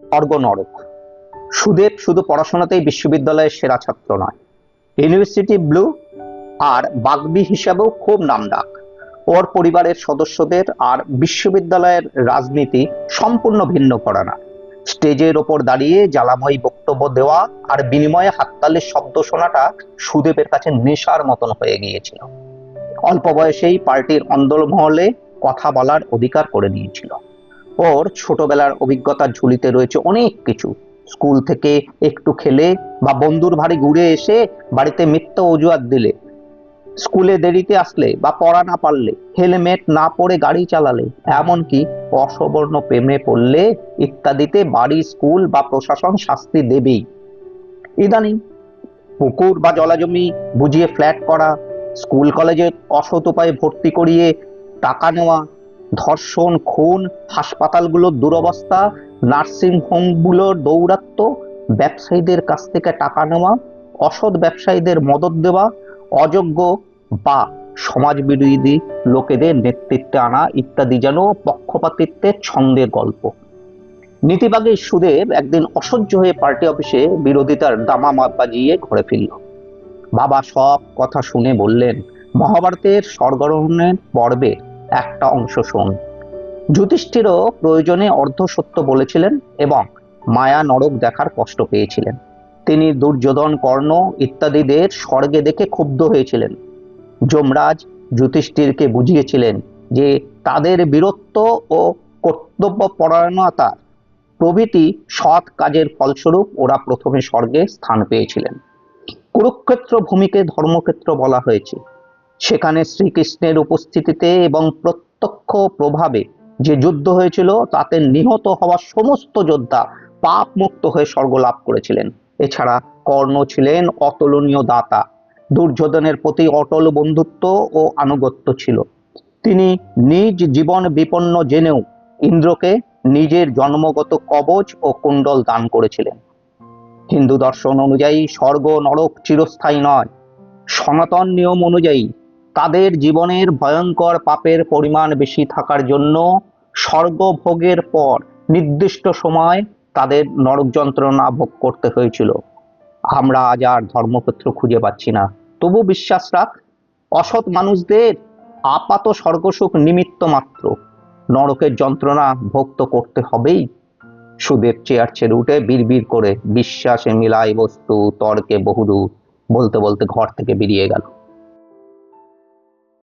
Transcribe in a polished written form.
স্বর্গ নরক। সুদেব শুধু পড়াশোনাতেই বিশ্ববিদ্যালয়ের সেরা ছাত্র নয়, ইউনিভার্সিটি ব্লু আর বাগবি হিসাবেও খুব নামডাক। ওর পরিবারের সদস্যদের আর বিশ্ববিদ্যালয়ের রাজনীতি সম্পূর্ণ ভিন্ন ঘরানা। স্টেজের ওপর দাঁড়িয়ে জ্বালাময়ী বক্তব্য দেওয়া আর বিনিময়ে হাততালির শব্দ শোনাটা সুদেবের কাছে নেশার মতন হয়ে গিয়েছিল। অল্প বয়সেই পার্টির অন্দরমহলে কথা বলার অধিকার করে নিয়েছিল। ওর ছোটবেলার অভিজ্ঞতার ঝুলিতে রয়েছে অনেক কিছু। স্কুল থেকে একটু খেলে বা বন্ধুর বাড়ি ঘুরে এসে বাড়িতে মিথ্যা অজুহাত দিলে, স্কুলে দেরিতে আসলে বা পড়া না পারলে, হেলমেট না পরে গাড়ি চালালে, এমনকি অসবর্ণ প্রেমে পড়লে ইত্যাদিতে বাড়ি, স্কুল বা প্রশাসন শাস্তি দেবেই। ইদানিং পুকুর বা জলাজমি বুঝিয়ে ফ্ল্যাট করা, স্কুল কলেজে অসৎ উপায়ে ভর্তি করিয়ে টাকা নেওয়া, ধর্ষণ, খুন, হাসপাতালগুলোর দুরবস্থা, নার্সিং হোমগুলোর দৌরাত্ম্য, ব্যবসায়ীদের কাছ থেকে টাকা নেওয়া, অসৎ ব্যবসায়ীদের মদত দেওয়া, অযোগ্য বা সমাজবিরোধী লোকেদের নেতৃত্বে আনা ইত্যাদি যেন পক্ষপাতিত্বের ছন্দের গল্প। নীতিবাগী সুদেব একদিন অসহ্য হয়ে পার্টি অফিসে বিরোধিতার দামামা বাজিয়ে ঘরে ফিরল। বাবা সব কথা শুনে বললেন, মহাভারতের স্বর্গারোহণের পর্বের একটা অংশ শোন। যুধিষ্ঠিরও প্রয়োজনে অর্ধ সত্য বলেছিলেন এবং মায়া নরক দেখার কষ্ট পেয়েছিলেন। তিনি দুর্যোধন, কর্ণ ইত্যাদিদের স্বর্গে দেখে ক্ষুব্ধ হয়েছিলেন। যমরাজ যুধিষ্ঠিরকে বুঝিয়েছিলেন যে তাদের বীরত্ব ও কর্তব্যপরায়ণতা প্রভৃতি সৎ কাজের ফলস্বরূপ ওরা প্রথমে স্বর্গে স্থান পেয়েছিলেন। কুরুক্ষেত্র ভূমিকে ধর্মক্ষেত্র বলা হয়েছে। সেখানে শ্রীকৃষ্ণের উপস্থিতিতে এবং প্রত্যক্ষ প্রভাবে যে যুদ্ধ হয়েছিল তাতে নিহত হওয়া সমস্ত যোদ্ধা পাপ মুক্ত হয়ে স্বর্গ লাভ করেছিলেন। এছাড়া কর্ণ ছিলেন অতুলনীয় দাতা। দুর্যোধনের প্রতি অটল বন্ধুত্ব ও আনুগত্য ছিল। তিনি নিজ জীবন বিপন্ন জেনেও ইন্দ্রকে নিজের জন্মগত কবচ ও কুণ্ডল দান করেছিলেন। হিন্দু দর্শন অনুযায়ী স্বর্গ নরক চিরস্থায়ী নয়। সনাতন নিয়ম অনুযায়ী তাদের জীবনের ভয়ঙ্কর পাপের পরিমাণ বেশি থাকার জন্য স্বর্গভোগের পর নির্দিষ্ট সময় তাদের নরক যন্ত্রণা ভোগ করতে হয়েছিল। আমরা আজ আর ধর্মক্ষেত্র খুঁজে পাচ্ছি না, তবু বিশ্বাস রাখ, অসৎ মানুষদের আপাত স্বর্গসুখ নিমিত্ত মাত্র, নরকের যন্ত্রণা ভোগ তো করতে হবেই। সুদেব চেয়ার ছেড়ে উঠে বিড়বিড় করে বিশ্বাসে মিলাই বস্তু তর্কে বহুদূর বলতে বলতে ঘর থেকে বেরিয়ে গেল।